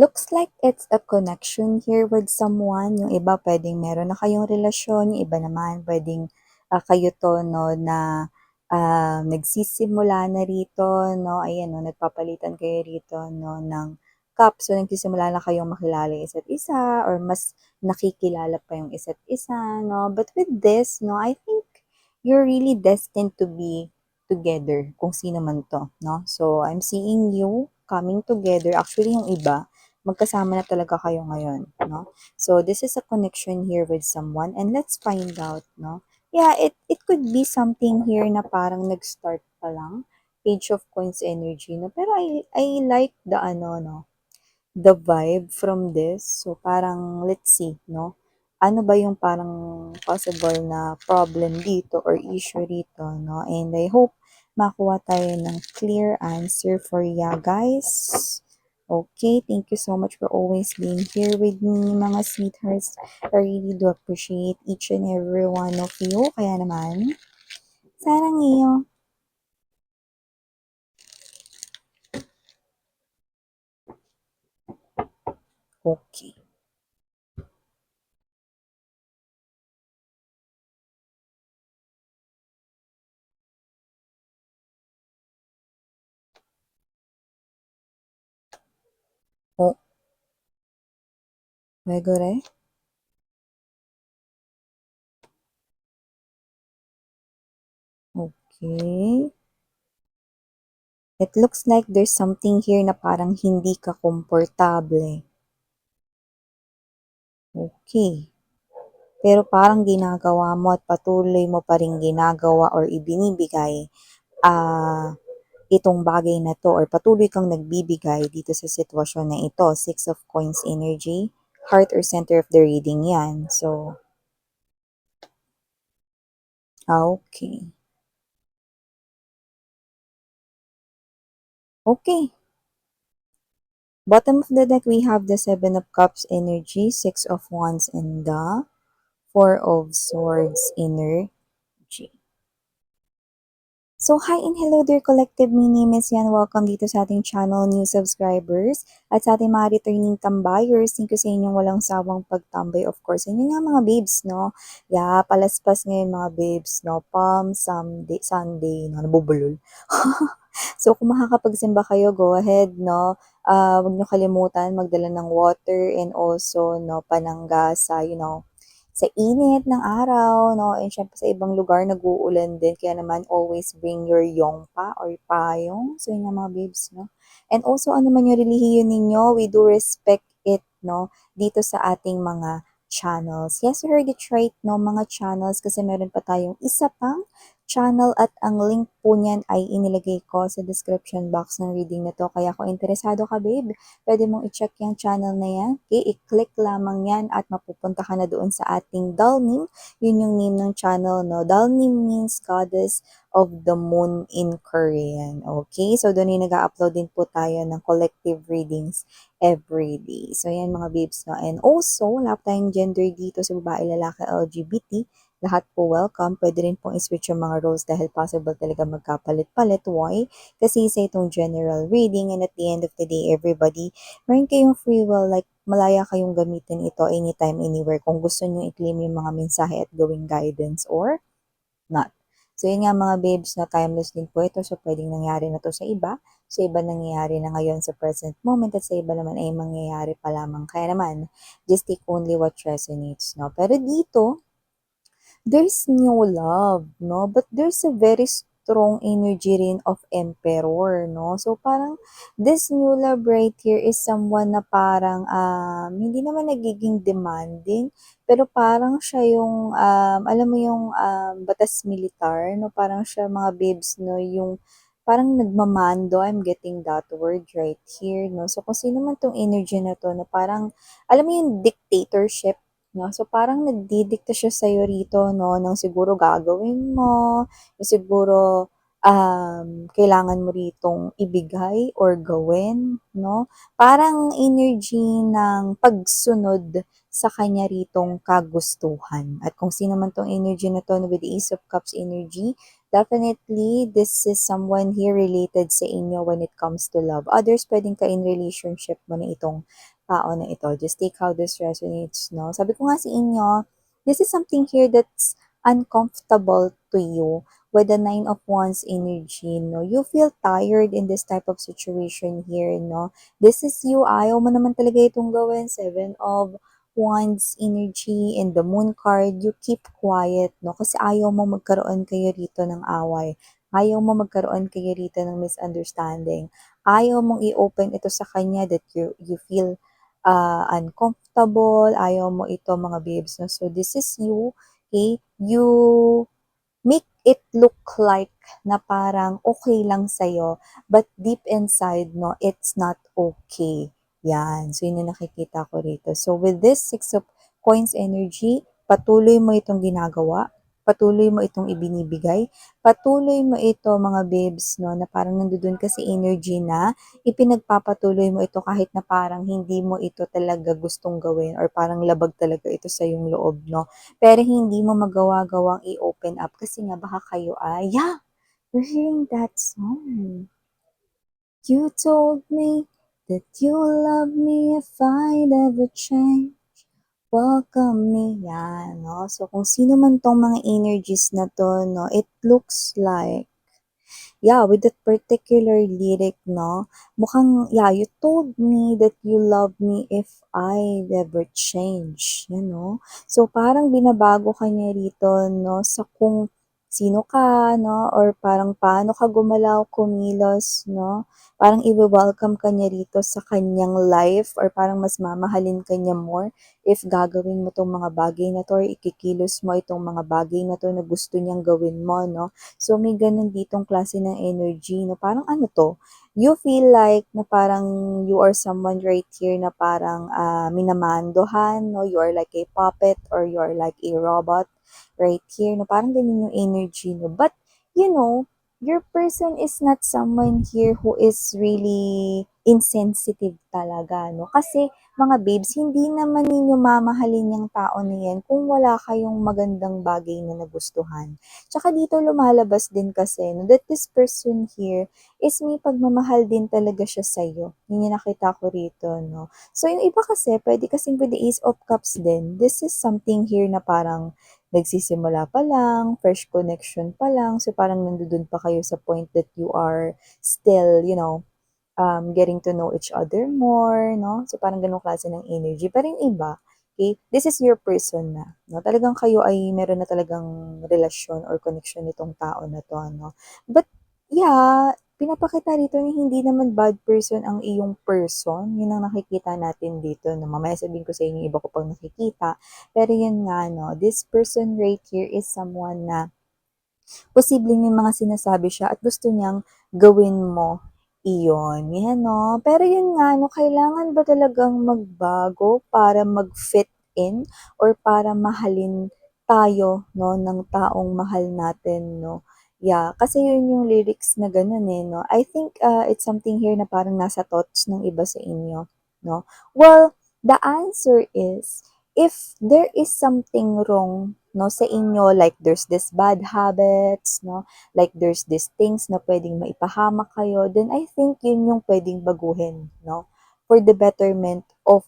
Looks like it's a connection here with someone. Yung iba puwedeng meron na kayong relasyon, yung iba naman puwedeng, kayo 'to 'no na, nagsisimula na rito 'no, ayan 'no, nagpapalitan kayo rito 'no ng cup. So, nagsisimula na kayong makilala yung isa't isa or mas nakikilala pa yung isa't isa 'no. But with this 'no, I think you're really destined to be together kung sino man 'to 'no. So, I'm seeing you coming together. Actually, yung iba magkasama na talaga kayo ngayon, no? So, this is a connection here with someone and let's find out, no? Yeah, it could be something here na parang nag-start pa lang, Page of Coins energy, no? Pero I like the ano, no? The vibe from this. So, parang let's see, no? Ano ba yung parang possible na problem dito or issue rito, no? And I hope makuha tayo ng clear answer for ya, guys. Okay, thank you so much for always being here with me, mga sweethearts. I really do appreciate each and every one of you. Kaya naman, sana ngayon, okay. Oh, Megure? Okay. It looks like there's something here na parang hindi ka komportable. Okay. Pero parang ginagawa mo at patuloy mo pa ring ginagawa or ibinibigay itong bagay na to or patuloy kang nagbibigay dito sa sitwasyon na ito. Six of Coins energy, heart or center of the reading yan. So, okay. Okay. Bottom of the deck, we have the Seven of Cups energy, Six of Wands, and the Four of Swords energy. So, hi and hello there collective, my name is Yan. Welcome dito sa ating channel, new subscribers, at sa ating mga returning tambayers. Thank you sa inyong walang sawang pagtambay, of course. And yun nga mga babes, no? Yeah, palaspas ngayon mga babes, no? Palm Sunday, no? Nabubulol. So, kung makakapagsimba kayo, go ahead, no? Huwag nyo kalimutan magdala ng water and also, no, panangga sa, sa init ng araw, no? And syempre sa ibang lugar nag-uulan din. Kaya naman always bring your yongpa or payong. So yun yung mga babes, no? And also ano man yung relihiyon ninyo, we do respect it, no? Dito sa ating mga channels. Yes, you heard it right, no? Mga channels kasi meron pa tayong isa pang channel at ang link po niyan ay inilagay ko sa description box ng reading na to. Kaya kung interesado ka, babe, pwede mong i-check yung channel na yan. Okay, i-click lamang yan at mapupunta ka na doon sa ating Dalnim. Yun yung name ng channel, no? Dalnim means Goddess of the Moon in Korean. Okay, so doon yung nag-upload din po tayo ng collective readings every day. So yan mga babes, no? And also, wala pa tayong gender dito sa babae, lalaki, LGBT. Lahat po welcome. Pwede rin pong i-switch yung mga roles dahil possible talaga magkapalit-palit. Why? Kasi isa itong general reading and at the end of the day, everybody, meron kayong free will, like malaya kayong gamitin ito anytime, anywhere kung gusto nyo i-claim yung mga mensahe at gawing guidance or not. So yun nga mga babes na timeless din po ito. So pwedeng nangyari na to sa iba. Sa iba nangyayari na ngayon sa present moment at sa iba naman ay mangyayari pa lamang. Kaya naman, just take only what resonates, no? Pero dito, there's new love, no? But there's a very strong energy rin of emperor, no? So parang this new love right here is someone na parang hindi naman nagiging demanding, pero parang siya yung alam mo yung batas militar, no? Parang siya mga babes, no? Yung parang nagmamando, I'm getting that word right here, no? So kung sino man tong energy na to, no? Parang alam mo yung dictatorship, no? So, parang nagdidikta siya sa'yo rito, no, ng siguro gagawin mo, yung siguro kailangan mo ritong ibigay or gawin, no? Parang energy ng pagsunod sa kanya ritong kagustuhan. At kung sino man tong energy na to with the Ace of Cups energy, definitely this is someone here related sa inyo when it comes to love. Others, pwedeng ka in relationship mo na itong tao na ito. Just take how this resonates, no? Sabi ko nga sa inyo, this is something here that's uncomfortable to you with the Nine of Wands energy, no? You feel tired in this type of situation here, no? This is you. Ayaw mo naman talaga itong gawin. Seven of Wands energy and the Moon card, you keep quiet, no? Kasi ayaw mo magkaroon kayo rito ng away. Ayaw mo magkaroon kayo rito ng misunderstanding. Ayaw mong i-open ito sa kanya that you feel uncomfortable. Ayaw mo ito, mga babes, no? So, this is you, okay? You make it look like na parang okay lang sa'yo, but deep inside, no, it's not okay. Yan. So, yun yung nakikita ko rito. So, with this Six of Coins energy, patuloy mo itong ginagawa, patuloy mo itong ibinibigay, patuloy mo ito, mga babes, no, na parang nandoon kasi energy na ipinagpapatuloy mo ito kahit na parang hindi mo ito talaga gustong gawin or parang labag talaga ito sa yung loob, no? Pero hindi mo magawa-gawang i-open up kasi nga baka kayo ay, yeah, you're hearing that song. You told me that you love me if I'd ever change. Welcome me, yan, no? So, kung sino man tong mga energies na to, no, it looks like yeah, with that particular lyric, no, mukhang, yeah, you told me that you love me if I never change, you know? So, parang binabago ka niya rito, no, sa kung sino ka, no, or parang paano ka gumalaw, kumilos, no? Parang i-welcome ka niya rito sa kanyang life or parang mas mamahalin ka niya more if gagawin mo tong mga bagay na to or ikikilos mo itong mga bagay na to na gusto niyang gawin mo, no? So, may ganun ditong klase ng energy na parang ano to, you feel like na parang you are someone right here na parang minamandohan, no? You are like a puppet or you are like a robot right here, no? Parang ganun yung energy, no? But, you know, your person is not someone here who is really insensitive talaga, no? Kasi, mga babes, hindi naman ninyo mamahalin yung tao na yan kung wala kayong magandang bagay na nagustuhan. Tsaka dito lumalabas din kasi no, that this person here is may pagmamahal din talaga siya sa'yo. Yun yung nakita ko rito, no? So, yung iba kasi, pwede kasing with the Ace of Cups din, this is something here na parang nagsisimula pa lang, fresh connection pa lang, so parang nandun pa kayo sa point that you are still, you know, getting to know each other more, no? So, parang ganong klase ng energy. Pero yung iba, okay, this is your person na, no? Talagang kayo ay meron na talagang relasyon or connection nitong tao na to, no? But, yeah, pinapakita rito na hindi naman bad person ang iyong person. Yun ang nakikita natin dito, no? Mamaya sabihin ko sa inyo iba ko pang nakikita. Pero yun nga, no? This person right here is someone na posibleng may mga sinasabi siya at gusto niyang gawin mo iyon. Yan, no? Pero yun nga, no, kailangan ba talagang magbago para mag-fit in or para mahalin tayo, no, ng taong mahal natin, no? Yeah, kasi yun yung lyrics na ganun eh, no? I think it's something here na parang nasa thoughts ng iba sa inyo, no? Well, the answer is, if there is something wrong, no, sa inyo, like there's this bad habits, no, like there's these things na pwedeng maipahamak kayo, then I think yun yung pwedeng baguhin, no, for the betterment of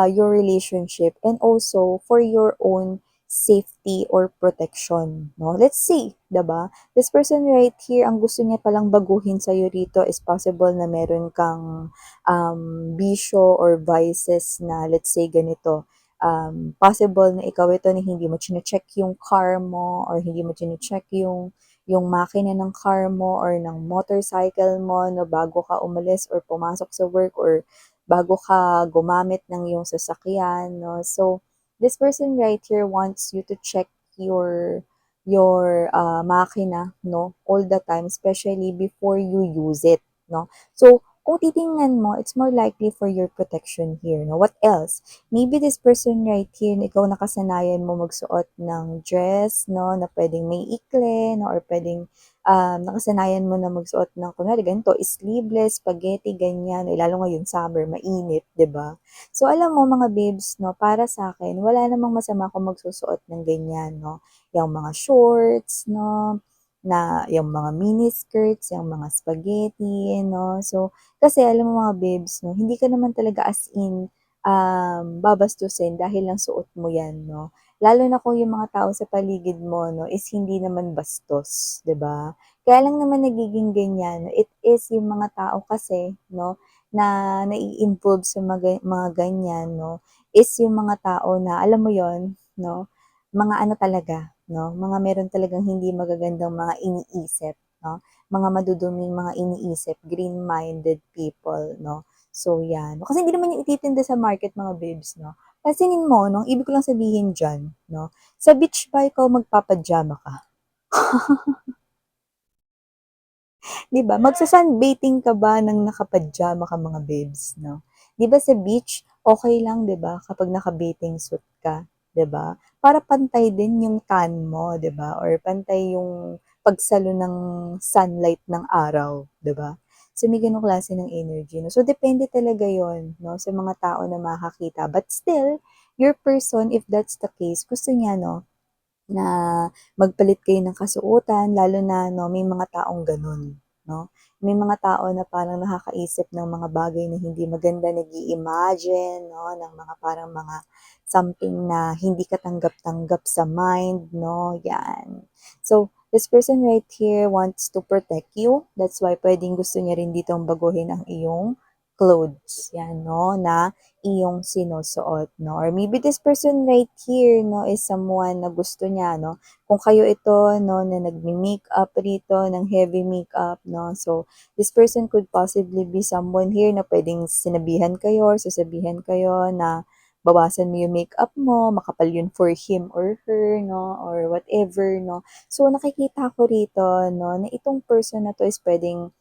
your relationship and also for your own safety or protection, no? Let's see, 'di ba? This person right here, ang gusto niya palang baguhin sa rito is possible na meron kang bisyo or vices na let's say ganito. Possible na ikaw ito na hindi mo chine-check yung car mo or hindi mo chine-check yung makina ng car mo or ng motorcycle mo no bago ka umalis or pumasok sa work or bago ka gumamit ng iyong sasakyan, no? So, this person right here wants you to check your makina, no? All the time, especially before you use it, no? So, kung titingnan mo, it's more likely for your protection here, no? What else? Maybe this person right here, na ikaw nakasanayan mo magsuot ng dress, no, na pwedeng may ikli, no, or pwedeng nakasanayan mo na magsuot ng, kunwari, ganito, sleeveless, spaghetti, ganyan, eh, lalo ngayon summer, mainit, 'di ba? So, alam mo, mga babes, no, para sa akin, wala namang masama kung magsusuot ng ganyan, no? Yung mga shorts, no, na yung mga mini skirts, yung mga spaghetti, no? So, kasi alam mo mga babes, no, hindi ka naman talaga as in babastusin dahil lang suot mo yan, no? Lalo na kung yung mga tao sa paligid mo, no, is hindi naman bastos, 'di ba? Kaya lang naman nagiging ganyan, no, it is yung mga tao kasi, no, na nai-involve sa mga ganyan, no, is yung mga tao na, alam mo yon, no, mga ano talaga, no, mga meron talagang hindi magagandang mga iniisip, no, mga maduduming mga iniisip, green-minded people, no. So, yan. Kasi hindi naman yung ititinda sa market, mga babes, no. Pansinin mo, no, ibig ko lang sabihin dyan, no, sa beach ba ikaw magpapajama ka? 'Di ba, magsa-sunbathing ka ba ng nakapajama ka, mga babes, 'no? 'Di ba sa beach, okay lang, 'di ba, kapag naka-bathing suit ka, 'di ba? Para pantay din yung tan mo, 'di ba, or pantay yung pagsalo ng sunlight ng araw, 'di ba? So, may gano'ng klase ng energy, 'no? So, depende talaga yon, 'no, sa mga tao na makakita. But still, your person, if that's the case, gusto niya, 'no, na magpalit kayo ng kasuotan, lalo na 'no, may mga taong gano'n, 'no? May mga tao na parang nakakaisip ng mga bagay na hindi maganda, nag-i-imagine 'no, ng mga parang mga something na hindi katanggap-tanggap sa mind 'no, 'yan. So, this person right here wants to protect you, that's why puwedeng gusto niya rin ditong baguhin ang iyong clothes, 'yan 'no, na iyong sinusuot 'no, or maybe this person right here 'no is someone na gusto niya 'no, kung kayo ito 'no na nagme-makeup rito ng heavy makeup 'no, so this person could possibly be someone here na puwedeng sinabihan kayo or sasabihan kayo na bawasan mo yung makeup mo, makapal yun for him or her 'no, or whatever 'no. So nakikita ko rito 'no na itong person na 'to is puwedeng,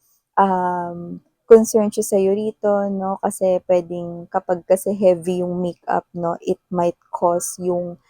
concerned siya sa'yo rito 'no, kasi puwedeng kapag kasi heavy yung makeup 'no, it might cause yung,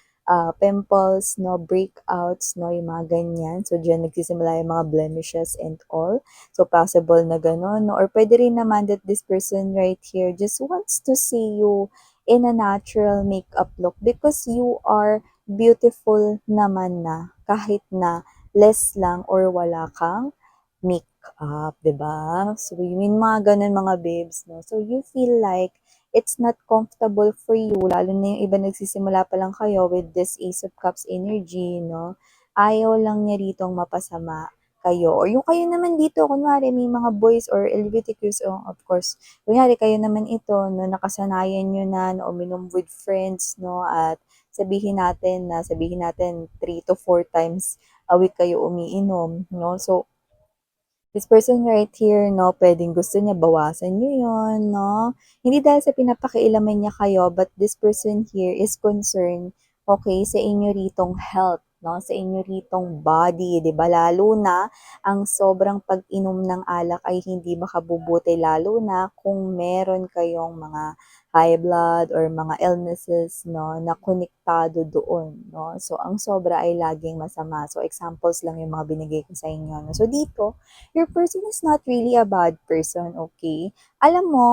pimples 'no, breakouts 'no, yung mga ganyan. So, diyan nagsisimula yung mga blemishes and all. So, possible na gano'n 'no, or puwede rin naman that this person right here just wants to see you in a natural makeup look because you are beautiful naman na kahit na less lang or wala kang makeup, 'di ba? So, yung mga gano'n, mga babes 'no. So, you feel like it's not comfortable for you, lalo na yung iba nagsisimula pa lang kayo with this Ace of Cups energy 'no. Ayaw lang niya ritong mapasama kayo or yung kayo naman dito kunwari may mga boys or LGBTQs, oh, of course, kunyari kayo naman ito 'no, nakasanayan niyo na uminom with friends 'no, at sabihin natin 3 to 4 times a week kayo umiinom 'no. So, this person right here 'no, puwedeng gusto niya bawasan niyo 'yun 'no. Hindi dahil sa pinapakialaman niya kayo, but this person here is concerned, okay, sa inyo ritong health 'no, sa inyo ritong body, 'di ba? Lalo na ang sobrang pag-inom ng alak ay hindi makabubuti, lalo na kung meron kayong mga high blood or mga illnesses 'no, na konektado doon 'no. So, ang sobra ay laging masama. So, examples lang yung mga binigay ko sa inyo 'no. So, dito your person is not really a bad person, okay? Alam mo,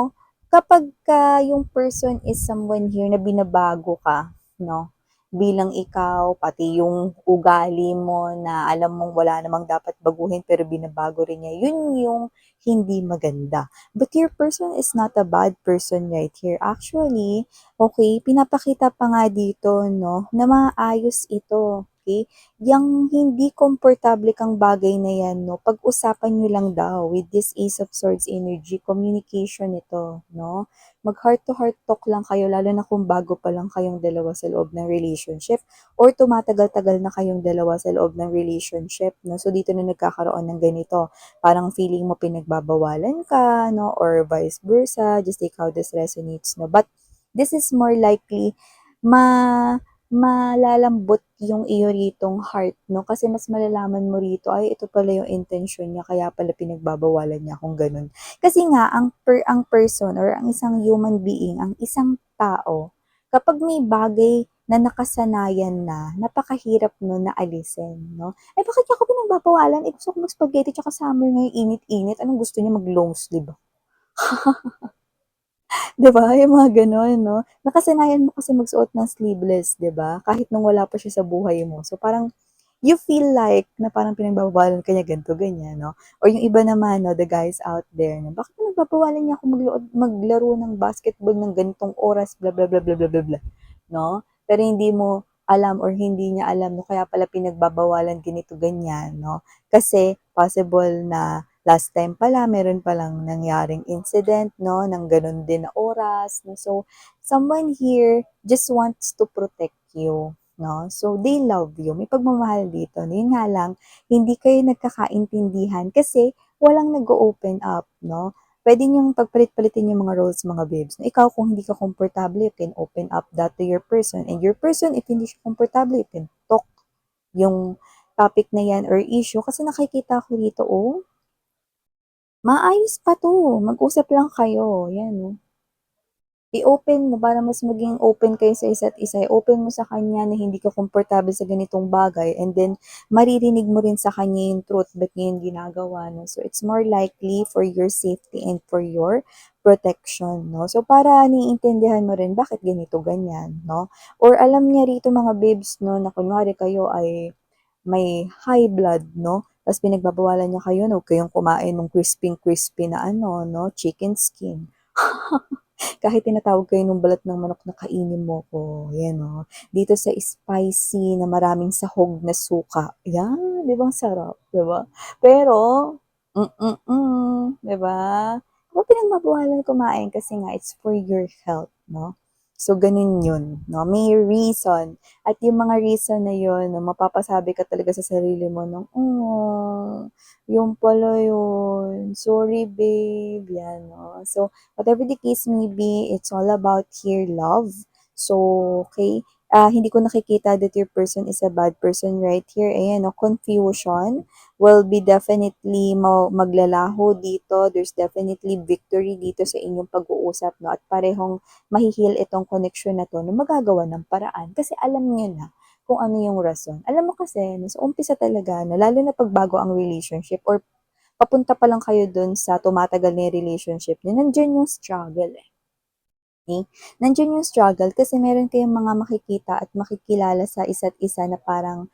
kapagka yung person is someone here na binabago ka, 'no, bilang ikaw, pati yung ugali mo na alam mong wala namang dapat baguhin pero binabago rin niya, yun yung hindi maganda. But your person is not a bad person right here. Actually, okay, pinapakita pa nga dito 'no, na maayos ito, okay? Yang hindi komportable kang bagay na yan 'no, pag-usapan niyo lang daw with this Ace of Swords energy, communication ito 'no. Mag-heart to heart talk lang kayo lalo na kung bago pa lang kayong dalawa sa loob ng relationship or tumatagal-tagal na kayong dalawa sa loob ng relationship 'no. So, dito na nagkakaroon ng ganito, parang feeling mo pinagbabawalan ka 'no or vice versa, just take how this resonates 'no. But this is more likely ma malalambot yung iyo ritong heart 'no, kasi mas malalaman mo rito, ay ito pala yung intensyon niya kaya pala pinagbabawalan niya akong gano'n. Kasi nga ang person or ang isang human being, ang isang tao, kapag may bagay na nakasanayan na, napakahirap nun na alisin 'no. Eh, bakit niya ako pinagbabawalan, eh, gusto ko mag-spaghetti tsaka summer ngayon init-init, anong gusto niya mag-long sleeve ba? 'Di ba, yung mga gano'n 'no? Nakasanayan mo kasi magsuot ng sleeveless 'di ba, kahit nung wala pa siya sa buhay mo. So parang you feel like na parang pinagbabawalan ka niya ganito, ganyan 'no? Or yung iba naman 'no, the guys out there na, "Bakit pinagbabawalan niya ako maglaro ng basketball ng ganitong oras, bla bla bla bla bla bla bla." 'No? Pero hindi mo alam or hindi niya alam 'no, kaya pala pinagbabawalan ganito, ganyan 'no? Kasi possible na last time pala meron palang nangyaring incident 'no, ng gano'n din na oras 'no. So, someone here just wants to protect you 'no. So, they love you, may pagmamahal dito. Yun nga lang, hindi kayo nagkakaintindihan kasi walang nag-o-open up 'no. Puwede niyong pagpalit-palitin yung mga roles mga babes. Na ikaw kung hindi ka komportable, you can open up that to your person and your person if hindi siya komportable, you can talk yung topic na yan or issue kasi nakikita ko dito, oh, maayos pa 'to, mag-usap lang kayo, 'yan oh. I-open mo para mas maging open kayo sa isa't isa, i-open mo sa kanya na hindi ka komportable sa ganitong bagay and then maririnig mo rin sa kanya yung truth ba't niya yun ginagawa 'no. So, it's more likely for your safety and for your protection 'no. So, para naiintindihan mo rin bakit ganito, ganyan 'no. Or alam niya rito mga babes 'no na kunwari kayo ay may high blood 'no, ta's pinagbabawalan niya kayo na huwag kayong kumain nung crisping-crispy na ano 'no, chicken skin. Kahit tinatawag kayo nung balat ng manok na kainin mo ko, 'yan oh. Dito sa spicy na maraming sahog na suka, 'yan, 'di ba ang sarap, 'di ba? Pero 'di ba? Huwag pinagbabawalan kumain kasi nga it's for your health 'no? So gano'n 'yun 'no, may reason at yung mga reason na 'yun 'no, mapapasabi ka talaga sa sarili mo ng, "Oh, 'yun pala 'yun, sorry babe." 'Yan 'no. So whatever the case may be, it's all about here love. So, okay, hindi ko nakikita that your person is a bad person right here. Ayan, no, confusion will be definitely maglalaho dito. There's definitely victory dito sa inyong pag-uusap, no? At parehong mahihil itong connection na to, no, magagawa ng paraan. Kasi alam niyo na kung ano yung rason. Alam mo kasi, no, sa umpisa talaga, no, lalo na pagbago ang relationship or papunta pa lang kayo dun sa tumatagal na yung relationship niyo, nandiyan yung struggle, eh. Okay? Nandiyan yung struggle kasi meron kayong mga makikita at makikilala sa isa't isa na parang,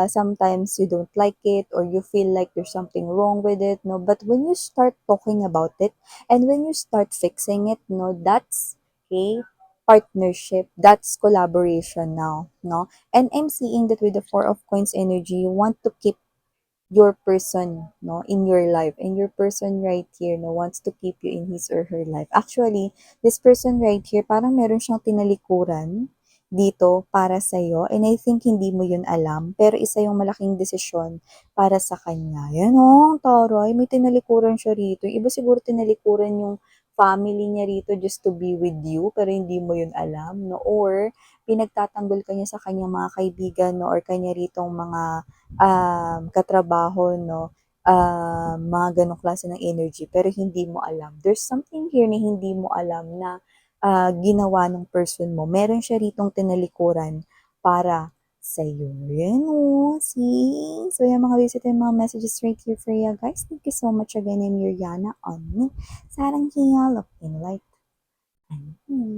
sometimes you don't like it or you feel like there's something wrong with it, 'no? But when you start talking about it and when you start fixing it, 'no, that's, okay, partnership, that's collaboration now, 'no? And I'm seeing that with the Four of Coins energy, you want to keep your person, no, in your life. And your person right here, no, wants to keep you in his or her life. Actually, this person right here, parang meron siyang tinalikuran dito para sa'yo. And I think hindi mo yun alam. Pero isa yung malaking desisyon para sa kanya. Yan o, taray, may tinalikuran siya rito. Yung iba siguro tinalikuran yung family niya rito just to be with you, pero hindi mo yun alam, no? Or, pinagtatanggol ka niya sa kanyang mga kaibigan, no? Or kanya ritong mga katrabaho 'no, mga gano'ng klase ng energy pero hindi mo alam. There's something here na hindi mo alam na, ginawa ng person mo. Meron siya ritong tinalikuran para sa'yo. Yan oh, see? So yan mga visit yung mga messages right here for you guys. Thank you so much again. I'm your Yana on me. Sarang hiya, love in light.